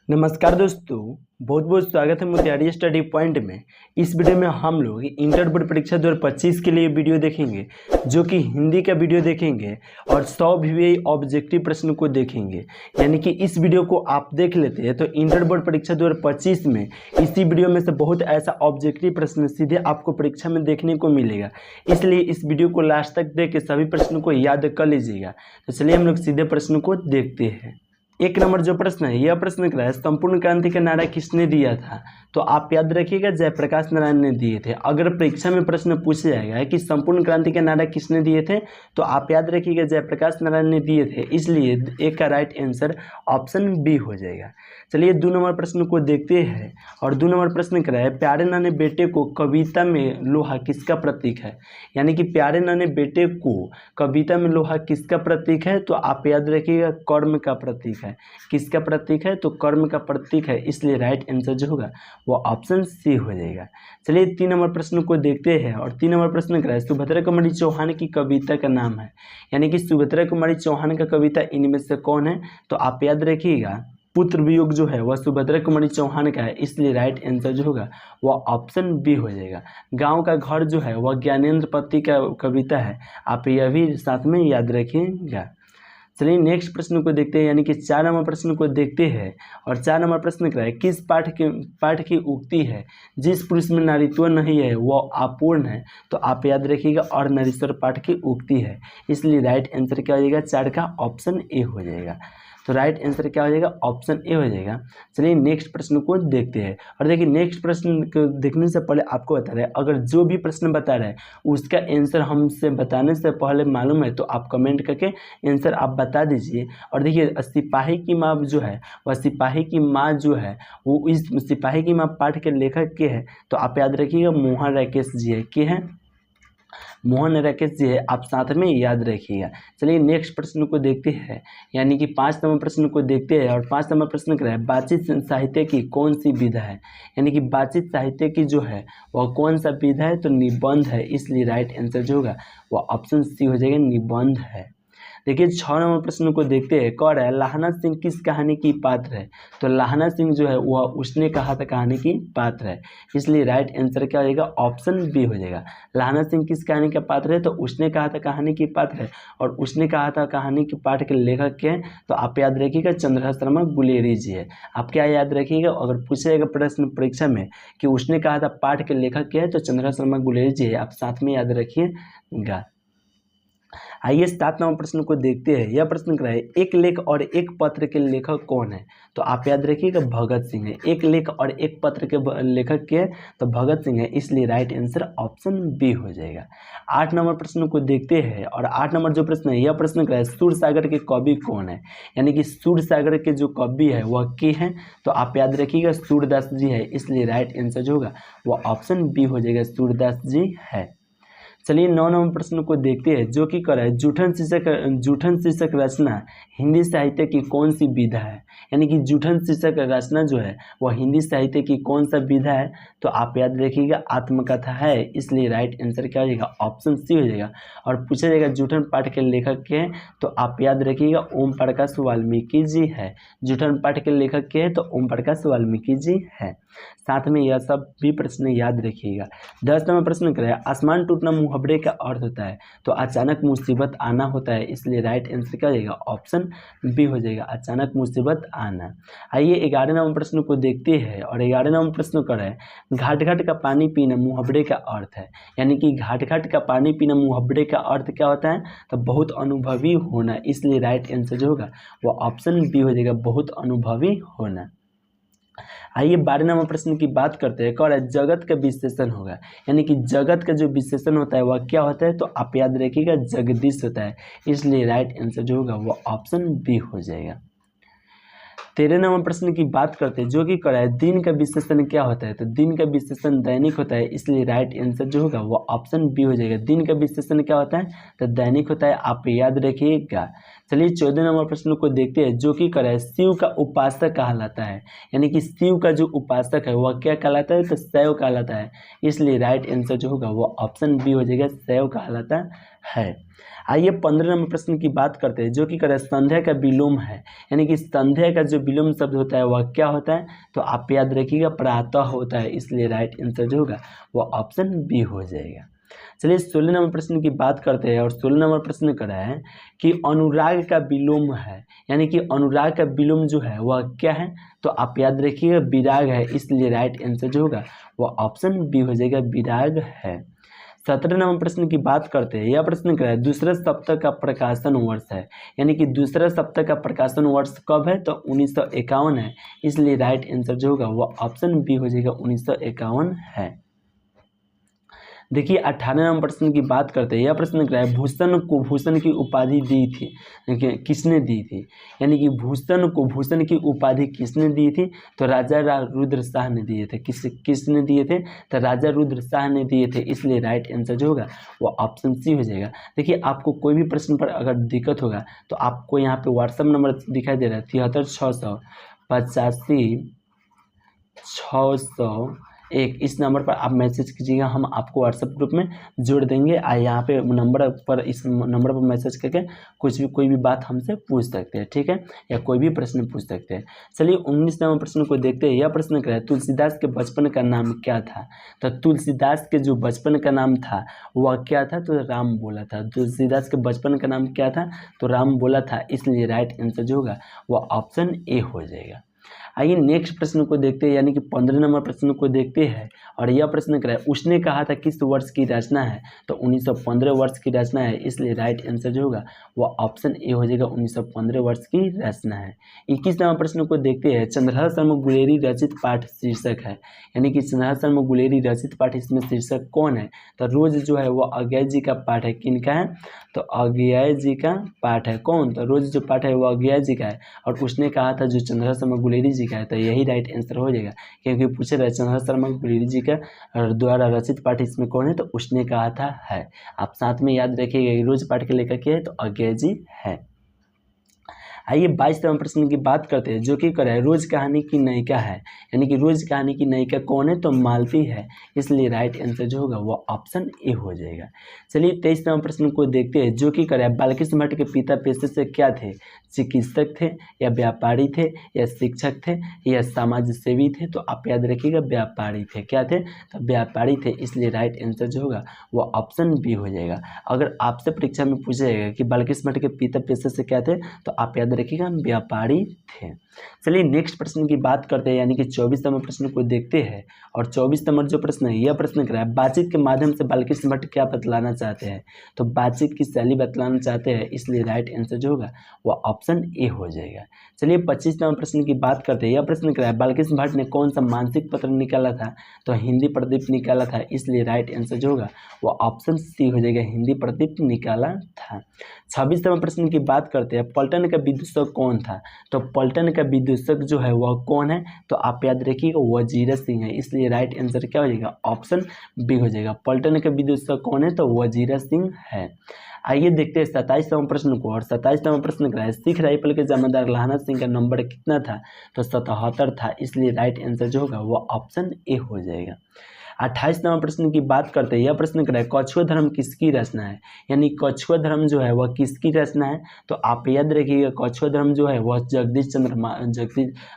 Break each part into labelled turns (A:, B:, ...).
A: नमस्कार दोस्तों, बहुत बहुत स्वागत है मोतिहारी स्टडी पॉइंट में। इस वीडियो में हम लोग इंटर बोर्ड परीक्षा 2025 के लिए वीडियो देखेंगे, जो कि हिंदी का वीडियो देखेंगे और 100 VVI ऑब्जेक्टिव प्रश्न को देखेंगे। यानी कि इस वीडियो को आप देख लेते हैं तो इंटर बोर्ड परीक्षा 2025 में इसी वीडियो में से बहुत ऐसा ऑब्जेक्टिव प्रश्न सीधे आपको परीक्षा में देखने को मिलेगा। इसलिए इस वीडियो को लास्ट तक देख के सभी प्रश्नों को याद कर लीजिएगा। तो चलिए हम लोग सीधे प्रश्न को देखते हैं। एक नंबर जो प्रश्न है, यह प्रश्न क्या है, संपूर्ण क्रांति का नारा किसने दिया था? तो आप याद रखिएगा, जयप्रकाश नारायण ने दिए थे। अगर परीक्षा में प्रश्न पूछा जाएगा कि संपूर्ण क्रांति का नारा किसने दिए थे, तो आप याद रखिएगा जयप्रकाश नारायण ने दिए थे। इसलिए एक का राइट आंसर ऑप्शन बी हो जाएगा। चलिए 2 नंबर प्रश्न को देखते हैं। और 2 नंबर प्रश्न क्या है, प्यारे नाने बेटे को कविता में लोहा किसका प्रतीक है? यानी कि प्यारे नाने बेटे को कविता में लोहा किसका प्रतीक है? तो आप याद रखिएगा कर्म का प्रतीक है। किसका प्रतीक है? तो कर्म का प्रतीक है। इसलिए राइट आंसर जो होगा वो ऑप्शन सी हो जाएगा। चलिए 3 नंबर प्रश्न को देखते हैं। और 3 नंबर प्रश्न क्या है, सुभद्रा कुमारी चौहान की कविता का नाम है। यानी कि सुभद्रा कुमारी चौहान का कविता इनमें से कौन है? तो आप याद रखिएगा पुत्र वियोग जो है वह सुभद्रा कुमारी चौहान का है। इसलिए राइट आंसर जो होगा वह ऑप्शन बी हो जाएगा। गांव का घर जो है वह ज्ञानेंद्र पति का कविता है। आप यह भी साथ में याद रखिएगा। चलिए नेक्स्ट प्रश्न को देखते हैं, यानी कि 4 नंबर प्रश्न को देखते हैं। और 4 नंबर प्रश्न क्या है, किस पाठ की उक्ति है, जिस पुरुष में नारीत्व नहीं है वह अपूर्ण है? तो आप याद रखिएगा और नरीश्वर पाठ की उक्ति है। इसलिए राइट आंसर क्या हो जाएगा, 4 का ऑप्शन ए हो जाएगा। तो राइट आंसर क्या हो जाएगा, ऑप्शन ए हो जाएगा। चलिए नेक्स्ट प्रश्न को देखते हैं। और देखिए नेक्स्ट प्रश्न को देखने से पहले आपको बता रहे हैं, अगर जो भी प्रश्न बता रहे हैं उसका आंसर हमसे बताने से पहले मालूम है तो आप कमेंट करके आंसर आप बता दीजिए। और देखिए सिपाही की माँ जो है वह सिपाही की माँ जो है वो इस सिपाही की माँ पाठ के लेखक के हैं। तो आप याद रखिएगा मोहन राकेश जी है, के हैं मोहन राकेश जी है, आप साथ में याद रखिएगा। चलिए नेक्स्ट प्रश्न को देखते हैं, यानी कि 5 नंबर प्रश्न को देखते हैं। और 5 नंबर प्रश्न क्या है, बातचीत साहित्य की कौन सी विधा है? यानी कि बातचीत साहित्य की जो है वह कौन सा विधा है? तो निबंध है। इसलिए राइट आंसर जो होगा वह ऑप्शन सी हो जाएगा, निबंध है। देखिए 6 नंबर प्रश्न को देखते हैं। कह रहा है लाहना सिंह किस कहानी की पात्र है? तो लाहना सिंह जो है वह उसने कहा था कहानी की पात्र है। इसलिए राइट आंसर क्या हो जाएगा, ऑप्शन बी हो जाएगा। लाहना सिंह किस कहानी का पात्र है? तो उसने कहा था कहानी की पात्र है। और उसने कहा था कहानी के पाठ के लेखक के हैं। तो आप याद रखिएगा चंद्रहास शर्मा गुलेरी जी है। आप क्या याद रखिएगा, अगर पूछा जाएगा प्रश्न परीक्षा में कि उसने कहा था पाठ के लेखक के हैं तो चंद्रहास शर्मा गुलेरी जी है, आप साथ में याद रखिएगा। आइए 7 नंबर प्रश्न को देखते हैं। यह प्रश्न क्या है, एक लेख और एक पत्र के लेखक कौन है? तो आप याद रखिएगा भगत सिंह है। एक लेख और एक पत्र के लेखक के हैं तो भगत सिंह है। इसलिए राइट आंसर ऑप्शन बी हो जाएगा। 8 नंबर प्रश्न को देखते हैं। और 8 नंबर जो प्रश्न है, यह प्रश्न क्या है, सूरसागर के कवि कौन है? यानी कि सूरसागर के जो कवि है वह के हैं? तो आप याद रखिएगा सूरदास जी है। इसलिए राइट आंसर जो होगा वह ऑप्शन बी हो जाएगा, सूरदास जी है। चलिए 9 नंबर प्रश्न को देखते हैं, जो कि कर है जूठन शीर्षक रचना हिंदी साहित्य की कौन सी विधा है? यानी कि जूठन शीर्षक रचना जो है वह हिंदी साहित्य की कौन सा विधा है? तो आप याद रखिएगा आत्मकथा है। इसलिए राइट आंसर क्या हो जाएगा, ऑप्शन सी हो जाएगा। और पूछा जाएगा जूठन पाठ के लेखक के हैं तो आप याद रखिएगा ओम प्रकाश वाल्मीकि जी है। जूठन पाठ के लेखक के हैं तो ओम प्रकाश वाल्मीकि जी है। साथ में यह सब भी प्रश्न याद रखिएगा। 10 नंबर प्रश्न क्या है, आसमान टूटना मुहावरे का अर्थ होता है? तो अचानक मुसीबत आना होता है। इसलिए राइट आंसर क्या हो जाएगा, ऑप्शन बी हो जाएगा, अचानक मुसीबत आना। आइए 11 नंबर प्रश्न को देखते हैं। और 11 नंबर प्रश्न क्या है, घाट घाट का पानी पीना मुहावरे का अर्थ है। यानी कि घाट घाट का पानी पीना मुहावरे का अर्थ क्या होता है? तो बहुत अनुभवी होना। इसलिए राइट आंसर जो होगा वो ऑप्शन बी हो जाएगा, बहुत अनुभवी होना। आइए 12 नंबर प्रश्न की बात करते हैं। कह रहा है जगत का विशेषण होगा। यानी कि जगत का जो विशेषण होता है वह क्या होता है? तो आप याद रखिएगा जगदीश होता है। इसलिए राइट आंसर जो होगा वो ऑप्शन बी हो जाएगा। 13 नंबर प्रश्न की बात करते हैं, जो कि कह रहा है दिन का विशेषण क्या होता है? तो दिन का विशेषण दैनिक होता है। इसलिए राइट आंसर जो होगा वो ऑप्शन बी हो जाएगा। दिन का विशेषण क्या होता है? तो दैनिक होता है, आप याद रखिएगा। चलिए 14 नंबर प्रश्न को देखते हैं, जो कि कह रहा है शिव का उपासक कहलाता है। यानी कि शिव का जो उपासक है वह क्या कहलाता है? तो शैव कहलाता है। इसलिए राइट आंसर जो होगा वो ऑप्शन बी हो जाएगा, शैव कहलाता है। आइए 15 नंबर प्रश्न की बात करते हैं, जो कि करे संध्या का विलोम है, यानी कि संध्या का जो विलोम शब्द होता है वह क्या होता है, तो आप याद रखिएगा प्रातः होता है, इसलिए राइट आंसर जो होगा वह ऑप्शन बी हो जाएगा। चलिए 16 नंबर प्रश्न की बात करते हैं, और 16 नंबर प्रश्न करा है कि अनुराग का विलोम है, यानी कि अनुराग का विलोम जो है वह क्या है, तो आप याद रखिएगा विराग है, इसलिए राइट आंसर जो होगा वह ऑप्शन बी हो जाएगा, विराग है। 17 नंबर प्रश्न की बात करते हैं, यह प्रश्न क्या है, दूसरे सप्ताह का प्रकाशन वर्ष है, यानी कि दूसरा सप्ताह का प्रकाशन वर्ष कब है, तो 1951 है, इसलिए राइट आंसर जो होगा वह ऑप्शन बी हो जाएगा, 1951 है। देखिए 18 नंबर प्रश्न की बात करते हैं, यह प्रश्न क्या है, भूषण को भूषण की उपाधि दी थी, किसने दी थी, यानी कि भूषण को भूषण की उपाधि किसने दी थी, तो राजा रुद्र शाह ने दिए थे। किसने दिए थे, तो राजा रुद्र शाह ने दिए थे, इसलिए राइट आंसर जो होगा वो ऑप्शन सी हो जाएगा। देखिए आपको कोई भी प्रश्न पर अगर दिक्कत होगा तो आपको यहाँ पे व्हाट्सएप नंबर दिखाई दे रहा है 73 685 1, इस नंबर पर आप मैसेज कीजिएगा, हम आपको व्हाट्सएप ग्रुप में जोड़ देंगे। यहाँ पे नंबर पर, इस नंबर पर मैसेज करके कोई भी बात हमसे पूछ सकते हैं, ठीक है, या कोई भी प्रश्न पूछ सकते हैं। चलिए 19 नंबर प्रश्न को देखते हैं, यह प्रश्न क्या है, तुलसीदास के बचपन का नाम क्या था, तो तुलसीदास के जो बचपन का नाम था वह क्या था, तो राम बोला था। तुलसीदास के बचपन का नाम क्या था, तो राम बोला था, इसलिए राइट आंसर जो होगा वह ऑप्शन ए हो जाएगा। आइए नेक्स्ट प्रश्न को देखते हैं, यानी कि 15 नंबर प्रश्न को देखते हैं, और यह प्रश्न क्या है, उसने कहा था किस वर्ष की रचना है, तो 1915 वर्ष की रचना है, इसलिए राइट आंसर जो होगा वह ऑप्शन ए हो जाएगा, 1915 वर्ष की रचना है। 21 नंबर प्रश्न को देखते हैं, चंद्रहास शर्मा गुलेरी रचित पाठ शीर्षक है, यानी कि चंद्रहास शर्मा गुलेरी रचित पाठ, इसमें शीर्षक कौन है, तो रोज जो है वह अज्ञेय जी का पाठ है, किनका है, तो अज्ञेय जी का पाठ है। कौन, तो रोज जो पाठ है वह अज्ञेय जी का है, और उसने कहा था जो चंद्रहास शर्मा गुलेरी जी का है, तो यही राइट आंसर हो जाएगा, क्योंकि पूछे रहे चंद्रहास शर्मा गुलेरी जी का द्वारा रचित पाठ इसमें कौन है, तो उसने कहा था है। आप साथ में याद रखिएगा रोज पाठ के लेकर के है, तो अज्ञेय जी है। आइए 22 नंबर प्रश्न की बात करते हैं, जो कि करे रोज कहानी की नायिका है, यानी कि रोज कहानी की नायिका कौन है, तो मालती है, इसलिए राइट आंसर जो होगा वो ऑप्शन ए हो जाएगा। चलिए 23 नंबर प्रश्न को देखते हैं, जो कि करे बालकृष्ण भट्ट के पिता पेशे से क्या थे, चिकित्सक थे, या व्यापारी थे, या शिक्षक थे, या समाज सेवी थे, तो आप याद रखिएगा व्यापारी थे। क्या थे, तो व्यापारी थे, इसलिए राइट आंसर जो होगा वो ऑप्शन बी हो जाएगा। अगर आपसे परीक्षा में पूछा जाएगा कि बालकृष्ण भट्ट के पिता पेशे से क्या थे, तो आप याद रखिएगा व्यापारी थे। चलिए नेक्स्ट प्रश्न की बात करते हैं, यानी कि 24 नंबर प्रश्न को देखते हैं, और 24 नंबर जो प्रश्न है, यह प्रश्न क्या है, बातचीत के माध्यम से बालकृष्ण भट्ट क्या बतलाना चाहते हैं, तो बातचीत की शैली बतलाना चाहते हैं, इसलिए राइट आंसर जो होगा वह ऑप्शन ए हो जाएगा। चलिए 25 नंबर प्रश्न की बात करते हैं, यह प्रश्न क्या है, बालकृष्ण भट्ट ने कौन सा मानसिक पत्र निकाला था, तो हिंदी प्रदीप निकाला था, इसलिए राइट आंसर जो होगा वह ऑप्शन सी हो जाएगा, हिंदी प्रदीप निकाला था। 26 नंबर प्रश्न की बात करते हैं, पलटन का विदूषक कौन था, तो पलटन का विदूषक जो है वह कौन है, तो आप याद रखिएगा वजीर सिंह है, इसलिए राइट आंसर क्या हो जाएगा, ऑप्शन बी हो जाएगा। पलटन का विदूषक कौन है, तो वजीर सिंह है। आइए देखते हैं 27 नंबर प्रश्न को, और 27 नंबर प्रश्न क्या है, सिख राइफल के जमादार लाहना सिंह का नंबर कितना था, तो 77 था, इसलिए राइट आंसर जो होगा वह ऑप्शन ए हो जाएगा। 28 नंबर प्रश्न की बात करते हैं, यह प्रश्न क्या है, कछुआ धर्म किसकी रचना है, यानी कछुआ धर्म जो है वह किसकी रचना है, तो आप याद रखिएगा कछुआ धर्म जो है वह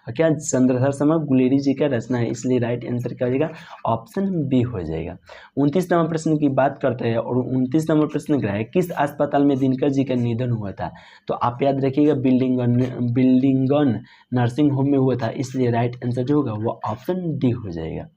A: चंद्रहास शर्मा गुलेरी जी का रचना है, इसलिए राइट आंसर क्या हो जाएगा, ऑप्शन बी हो जाएगा। 29 नंबर प्रश्न की बात करते हैं, और 29 नंबर प्रश्न क्या है, किस अस्पताल में दिनकर जी का निधन हुआ था, तो आप याद रखिएगा बिल्डिंगन नर्सिंग होम में हुआ था, इसलिए राइट आंसर जो होगा वह ऑप्शन डी हो जाएगा।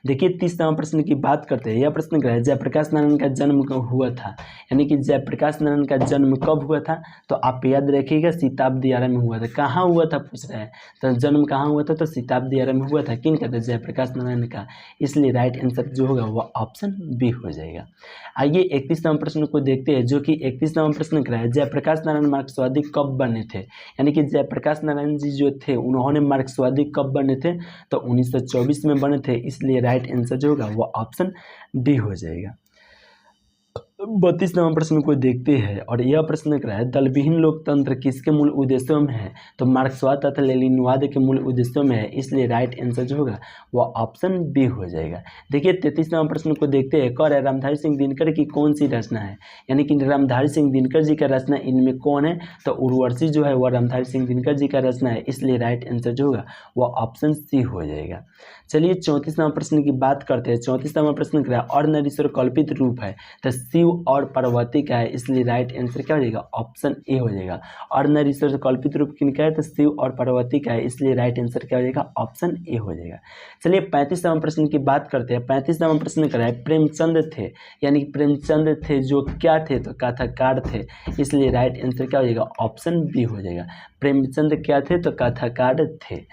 A: देखिए 30 नंबर प्रश्न की बात करते हैं, यह प्रश्न क्या है, जयप्रकाश नारायण का जन्म कब हुआ था, यानी कि जयप्रकाश नारायण का जन्म कब हुआ था, तो आप याद रखिएगा शताब्दी आरा में हुआ था। कहाँ हुआ था पूछ रहे हैं, तो जन्म कहाँ हुआ था, तो शताब्दी आरा में हुआ था, किन का, जयप्रकाश नारायण का, इसलिए राइट आंसर जो होगा वह ऑप्शन बी हो जाएगा। आइए 31 नंबर प्रश्न को देखते हैं, जो कि 31 नंबर प्रश्न क्या है, जयप्रकाश नारायण मार्क्सवादी कब बने थे, यानी कि जयप्रकाश नारायण जी जो थे उन्होंने मार्क्सवादी कब बने थे, तो 1924 में बने थे, इसलिए राइट आंसर जो होगा वो ऑप्शन डी हो जाएगा। 32 नंबर प्रश्न को देखते हैं और यह प्रश्न कर रहा है दलविहीन लोकतंत्र किसके मूल उद्देश्यों में है। तो मार्क्सवाद तथा लेनिनवाद के मूल उद्देश्यों में है, इसलिए राइट आंसर जो होगा वह ऑप्शन बी हो जाएगा। देखिए 33 नंबर प्रश्न को देखते हैं, कौन है रामधारी सिंह दिनकर की कौन सी रचना है, यानी कि रामधारी सिंह दिनकर जी का रचना इनमें कौन है। तो उर्वशी जो है वह रामधारी सिंह दिनकर जी का रचना है, इसलिए राइट आंसर जो होगा वह ऑप्शन सी हो जाएगा। चलिए 34 नंबर प्रश्न की बात करते हैं। 34 नंबर प्रश्न क्या है, अर्धनारीश्वर कल्पित रूप है तो शिव और पार्वती का है, इसलिए राइट आंसर क्या हो जाएगा ऑप्शन ए हो जाएगा। अर्धनारीश्वर कल्पित रूप किनका है तो शिव और पार्वती का है, इसलिए राइट आंसर क्या हो जाएगा ऑप्शन ए हो जाएगा। चलिए 35 नंबर प्रश्न की बात करते हैं। 35 नंबर प्रश्न क्या है, प्रेमचंद थे, यानी कि प्रेमचंद थे जो क्या थे तो कथाकार थे, इसलिए राइट आंसर क्या हो जाएगा ऑप्शन बी हो जाएगा। प्रेमचंद क्या थे तो कथाकार थे।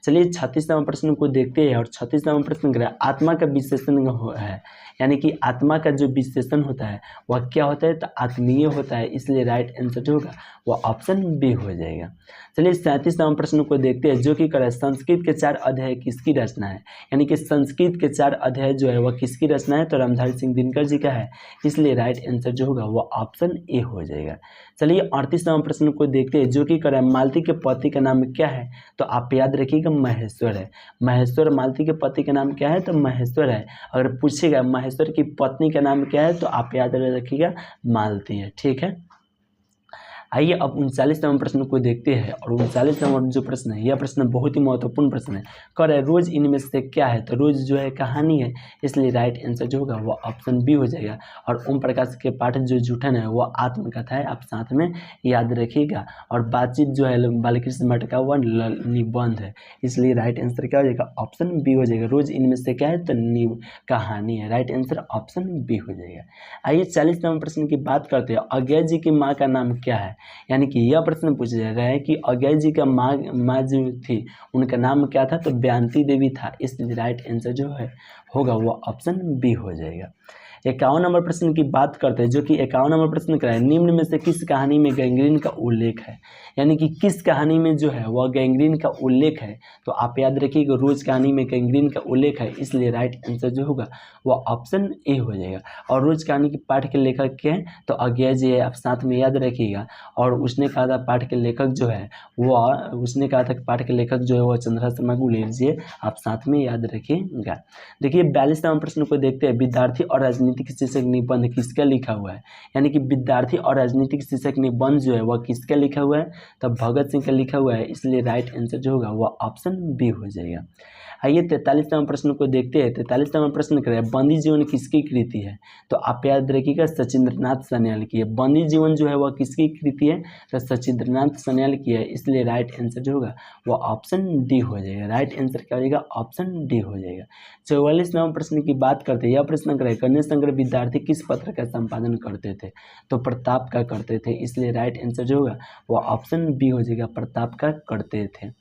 A: चलिए 36 नंबर प्रश्न को देखते हैं और 36 नंबर प्रश्न क्या है, आत्मा का विशेषण है, यानी कि आत्मा का जो विशेषण होता है वह क्या होता है तो आत्मीय होता है, इसलिए राइट आंसर जो होगा वह ऑप्शन बी हो जाएगा। चलिए 37 नंबर प्रश्न को देखते हैं जो कि करें संस्कृत के 4 अध्याय किसकी रचना है, यानी कि संस्कृत के 4 अध्याय जो है वह किसकी रचना है तो रामधारी सिंह दिनकर जी का है, इसलिए राइट आंसर जो होगा वह ऑप्शन ए हो जाएगा। चलिए 38 नंबर प्रश्न को देखते हैं जो कि करें मालती के पति का नाम क्या है, तो आप याद रखिएगा महेश्वर है। महेश्वर मालती के पति का नाम क्या है तो महेश्वर है। अगर पूछेगा महेश्वर की पत्नी का नाम क्या है तो आप याद रखिएगा मालती है, ठीक है। आइए अब 39 नंबर प्रश्न को देखते हैं और 39 नंबर जो प्रश्न है यह प्रश्न बहुत ही महत्वपूर्ण प्रश्न है। कर है रोज इनमें से क्या है, तो रोज जो है कहानी है, इसलिए राइट आंसर जो होगा वह ऑप्शन बी हो जाएगा। और ओम प्रकाश के पाठ जो जूठन है वह आत्मकथा है, आप साथ में याद रखिएगा। और बातचीत जो है बालकृष्ण मठ का वह निबंध है, इसलिए राइट आंसर क्या हो जाएगा ऑप्शन बी हो जाएगा। रोज इनमें से क्या है तो कहानी है, राइट आंसर ऑप्शन बी हो जाएगा। आइए 40 नंबर प्रश्न की बात करते हैं। अज्ञा जी की माँ का नाम क्या है, यानी कि यह प्रश्न पूछा जा रहा है कि अज्ञा जी का माँ जो थी उनका नाम क्या था तो बयानती देवी था, इसलिए राइट आंसर जो है होगा वो ऑप्शन बी हो जाएगा। 51 नंबर प्रश्न की बात करते हैं जो कि 51 नंबर प्रश्न क्या है, निम्न में से किस कहानी में गैंग्रीन का उल्लेख है, यानी कि किस कहानी में जो है वह गैंग्रीन का उल्लेख है। तो आप याद रखिएगा रोज कहानी में गैंग्रीन का उल्लेख है, इसलिए राइट आंसर जो होगा वह ऑप्शन ए हो जाएगा। और रोज कहानी के पाठ के लेखक क्या है तो अज्ञा जी है, आप साथ में याद रखिएगा। और उसने कहा था पाठ के लेखक जो है उसने कहा था पाठ के लेखक जो है वह चंद्रा शर्मा गुलेर जी है, आप साथ में याद रखिएगा। देखिए 42 नंबर प्रश्न को देखते हैं। विद्यार्थी और राजनीतिक शिक्षक निबंध किसका लिखा हुआ है, यानी कि विद्यार्थी और राजनीतिक शिक्षक निबंध जो है वह किसका लिखा हुआ है तब भगत सिंह का लिखा हुआ है, इसलिए राइट आंसर जो होगा वह ऑप्शन बी हो जाएगा। आइए 43 नंबर प्रश्न को देखते हैं। 43 नंबर प्रश्न क्या है, बंदी जीवन किसकी कृति है, तो आप याद रखिएगा सचिंद्रनाथ सान्याल की है। बंदी जीवन जो है वह किसकी कृति है तो सचिंद्रनाथ सान्याल की है, इसलिए राइट आंसर जो होगा वह ऑप्शन डी हो जाएगा। राइट आंसर क्या हो जाएगा ऑप्शन डी हो जाएगा। 44 नंबर प्रश्न की बात करते हैं। यह प्रश्न क्या है, कन्या संग्रह विद्यार्थी किस पत्र का संपादन करते थे, तो प्रताप का करते थे, इसलिए राइट आंसर जो होगा वह ऑप्शन बी हो जाएगा, प्रताप का करते थे।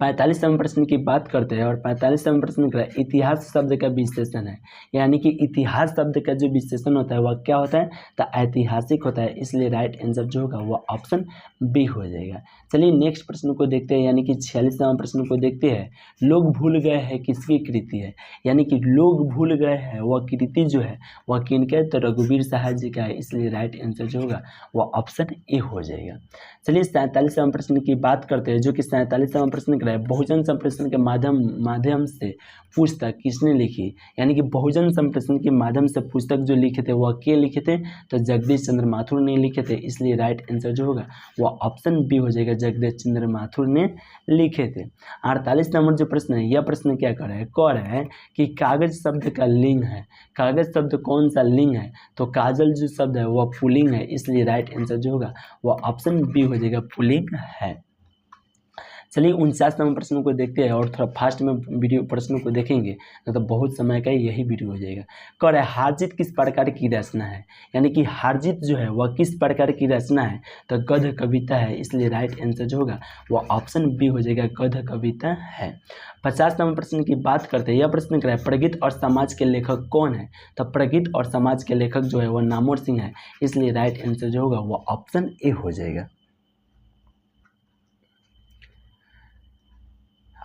A: 45 नंबर प्रश्न की बात करते हैं और 45 नंबर प्रश्न क्या है, इतिहास शब्द का विशेषण है, यानी कि इतिहास शब्द का जो विशेषण होता है वह क्या होता है तो ऐतिहासिक होता है, इसलिए राइट आंसर जो होगा वह ऑप्शन बी हो जाएगा। चलिए नेक्स्ट प्रश्न को देखते हैं, यानी कि 46 नंबर प्रश्न को देखते हैं। लोग भूल गए हैं किसकी कृति है, यानी कि लोग भूल गए हैं वह कृति जो है वह किनका है तो रघुवीर साहब जी का है, इसलिए राइट आंसर जो होगा वह ऑप्शन ए हो जाएगा। चलिए 47 नंबर प्रश्न की बात करते हैं जो कि 47 नंबर प्रश्न है, बहुजन संप्रेषण के माध्यम से पुस्तक किसने लिखी, यानी कि बहुजन संप्रेषण के माध्यम से पुस्तक जो लिखे थे वह के लिखे थे तो जगदीश चंद्र माथुर ने लिखे थे, इसलिए राइट आंसर जो होगा वह ऑप्शन बी हो जाएगा, जगदीश चंद्र माथुर ने लिखे थे। 48 नंबर जो प्रश्न है यह प्रश्न क्या कर रहा है, कह रहा है कि कागज शब्द का लिंग है, कागज शब्द कौन सा लिंग है तो काजल जो शब्द है वह पुल्लिंग है, इसलिए राइट आंसर जो होगा वह ऑप्शन बी हो जाएगा, पुल्लिंग है। चलिए 49 नंबर प्रश्न को देखते हैं और थोड़ा फास्ट में वीडियो प्रश्नों को देखेंगे तो बहुत समय का यही वीडियो हो जाएगा। कह रहा है हारजीत किस प्रकार की रचना है, यानी कि हारजीत जो है वह किस प्रकार की रचना है तो गद्य कविता है, इसलिए राइट आंसर जो होगा वह ऑप्शन बी हो जाएगा, गद्य कविता है। 50 नंबर प्रश्न की बात करते हैं। यह प्रश्न क्या है, प्रगति और समाज के लेखक कौन है तो प्रगति और समाज के लेखक जो है वह नामवर सिंह है, इसलिए राइट आंसर जो होगा वह ऑप्शन ए हो जाएगा।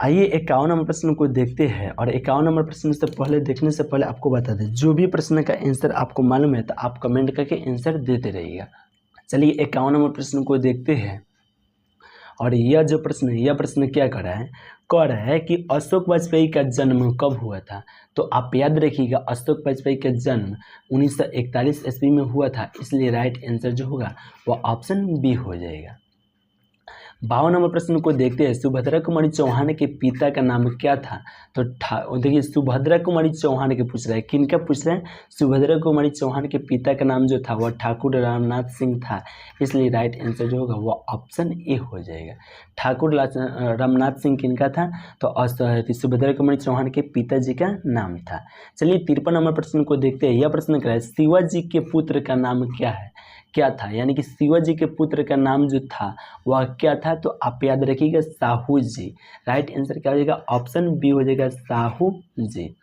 A: आइए 51 नंबर प्रश्न को देखते हैं। और 51 नंबर प्रश्न से पहले देखने से पहले आपको बता दें, जो भी प्रश्न का आंसर आपको मालूम है तो आप कमेंट करके आंसर देते रहिएगा। चलिए 51 नंबर प्रश्न को देखते हैं। और यह जो प्रश्न है, यह प्रश्न क्या कह रहा है कि अशोक वाजपेयी का जन्म कब हुआ था। तो आप याद रखिएगा, अशोक वाजपेयी का जन्म 1941 ईस्वी में हुआ था, इसलिए राइट आंसर जो होगा वह ऑप्शन बी हो जाएगा। 52 नंबर प्रश्न को देखते हैं। सुभद्रा कुमारी चौहान के पिता का नाम क्या था। तो देखिए, सुभद्रा कुमारी चौहान के पूछ रहा है, किनका पूछ रहे हैं, सुभद्रा कुमारी चौहान के पिता का नाम जो था वह ठाकुर रामनाथ सिंह था, इसलिए राइट आंसर जो होगा वह ऑप्शन ए हो जाएगा। ठाकुर रामनाथ सिंह किनका था, तो सुभद्रा कुमारी चौहान के पिताजी का नाम था। चलिए 53 नंबर प्रश्न को देखते हैं। यह प्रश्न क्या है, शिवाजी के पुत्र का नाम क्या था, यानी कि शिवाजी के पुत्र का नाम जो था वह क्या था। तो आप याद रखिएगा, साहू जी। राइट आंसर क्या हो जाएगा, ऑप्शन बी हो जाएगा, साहू जी।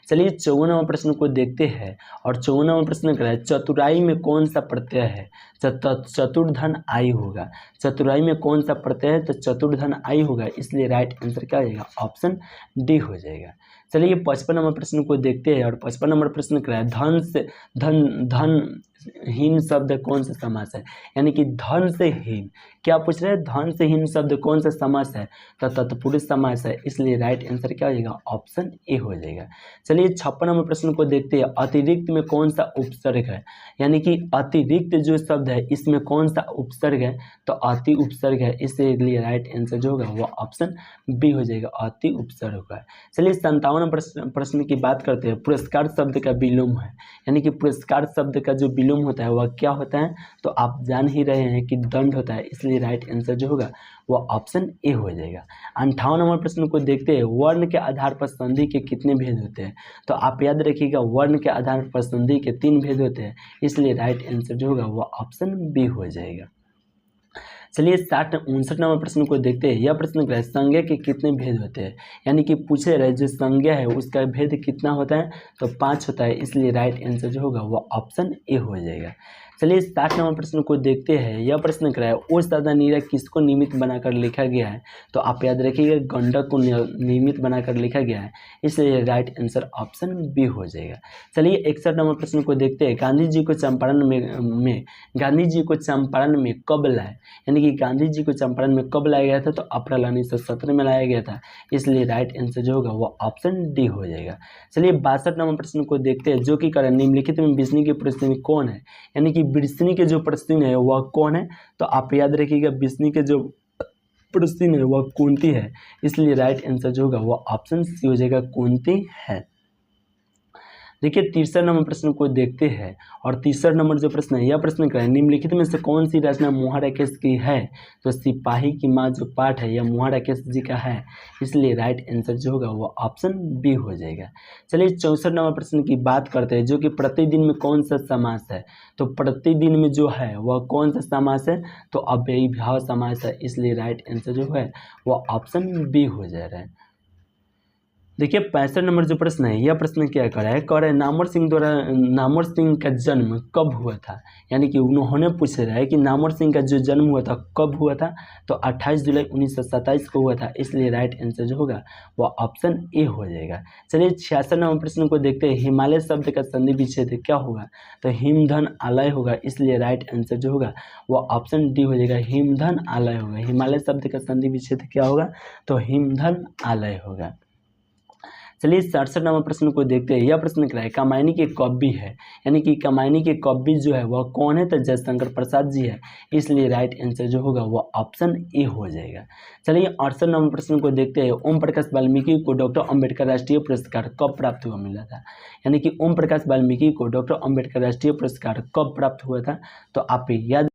A: चलिए 54 नंबर प्रश्न को देखते हैं। और 54 नंबर प्रश्न क्या है, चतुराई में कौन सा प्रत्यय है। चतुर्धन आई होगा। चतुराई में कौन सा प्रत्यय है, तो चतुर्धन आई होगा, इसलिए राइट आंसर क्या हो जाएगा, ऑप्शन डी हो जाएगा। चलिए 55 नंबर प्रश्न को देखते हैं। और 55 नंबर प्रश्न क्या है, धन हीन शब्द कौन सा समास है, यानी कि धन से हीन, क्या पूछ रहे हैं, धन से हीन शब्द कौन सा समास है, तो तत्पुरुष समास है, इसलिए राइट आंसर क्या हो जाएगा, ऑप्शन ए हो जाएगा। चलिए 56 नंबर प्रश्न को देखते हैं। अतिरिक्त में कौन सा उपसर्ग है, यानी कि अतिरिक्त जो शब्द है इसमें कौन सा उपसर्ग है, तो अति उपसर्ग है, इसलिए राइट आंसर जो होगा वो ऑप्शन बी हो जाएगा, अति उपसर्ग होगा। चलिए 57 प्रश्न की बात करते हैं। पुरस्कार शब्द का विलोम है, यानी कि पुरस्कार शब्द का जो विलोम होता है वह क्या होता है, तो आप जान ही रहे हैं कि दंड होता है, इसलिए राइट आंसर जो होगा वह ऑप्शन ए हो जाएगा। 58 नंबर प्रश्न को देखते हैं। वर्ण के आधार पर संधि के कितने भेद होते हैं, तो आप याद रखिएगा, वर्ण के आधार पर संधि के 3 भेद होते हैं, इसलिए राइट आंसर जो होगा वह ऑप्शन बी हो जाएगा। चलिए 59 नंबर प्रश्न को देखते हैं। यह प्रश्न क्या है, संज्ञा के कितने भेद होते हैं, यानी कि पूछे रहे जो संज्ञा है उसका भेद कितना होता है, तो 5 होता है, इसलिए राइट आंसर जो होगा वह ऑप्शन ए हो जाएगा। चलिए 60 नंबर प्रश्न को देखते हैं। यह प्रश्न क्या है, ओ सादा नीरा किसको निमित्त बनाकर लिखा गया है, तो आप याद रखिएगा, गंडक को निमित्त बनाकर लिखा गया है, इसलिए राइट आंसर ऑप्शन बी हो जाएगा। चलिए 61 नंबर प्रश्न को देखते हैं। गांधी जी को चंपारण में कब लाए, यानी कि गांधी जी को चंपारण में कब लाया गया था, तो अप्रैल 1917 में लाया गया था, इसलिए राइट आंसर जो होगा वो ऑप्शन डी हो जाएगा। चलिए 62 नंबर प्रश्न को देखते हैं, जो कि करें निम्नलिखित में बिस्नी की परिस्थिति कौन है, यानी कि बिस्नी के जो प्रश्न है वह कौन है, तो आप याद रखिएगा, बिस्नी के जो प्रश्न है वह कुंती है, इसलिए राइट आंसर जो होगा वह ऑप्शन सी हो जाएगा, कुंती है। देखिए 63 नंबर प्रश्न को देखते हैं। और 63 नंबर जो प्रश्न है, यह प्रश्न क्या है, निम्नलिखित में से कौन सी रचना मुहा राकेश की है, तो सिपाही की माँ जो पाठ है यह मुहा राकेश जी का है, इसलिए राइट आंसर जो होगा वो ऑप्शन बी हो जाएगा। चलिए 64 नंबर प्रश्न की बात करते हैं, जो कि प्रतिदिन में कौन सा समास है, तो प्रतिदिन में जो है वह कौन सा समास है, तो अव्ययीभाव समास है, इसलिए राइट आंसर जो है वह ऑप्शन बी हो जा रहा है। देखिए 65 नंबर जो प्रश्न है, यह प्रश्न क्या कर रहा है, नामवर सिंह का जन्म कब हुआ था, यानी कि उन्होंने पूछ रहा है कि नामवर सिंह का जो जन्म हुआ था कब हुआ था, तो 28 जुलाई 1927 को हुआ था, इसलिए राइट आंसर जो होगा वह ऑप्शन ए हो जाएगा। चलिए 66 नंबर प्रश्न को देखते हैं। हिमालय शब्द का संधि विच्छेद क्या होगा, तो हिमधन आलय होगा, इसलिए राइट आंसर जो होगा वह ऑप्शन डी हो जाएगा, हिमधन आलय होगा। हिमालय शब्द का संधि विच्छेद क्या होगा, तो हिमधन आलय होगा। चलिए 67 नंबर प्रश्न को देखते हैं। यह प्रश्न क्या है, कामायनी के कवि है, यानी कि कामायनी के कवि जो है वह कौन है, तो जयशंकर प्रसाद जी है, इसलिए राइट आंसर जो होगा वह ऑप्शन ए हो जाएगा। चलिए 68 नंबर प्रश्न को देखते हैं। ओम प्रकाश वाल्मीकि को डॉक्टर अम्बेडकर राष्ट्रीय पुरस्कार कब प्राप्त हुआ मिला था, यानी कि ओम प्रकाश वाल्मीकि को डॉक्टर अम्बेडकर राष्ट्रीय पुरस्कार कब प्राप्त हुआ था, तो आप याद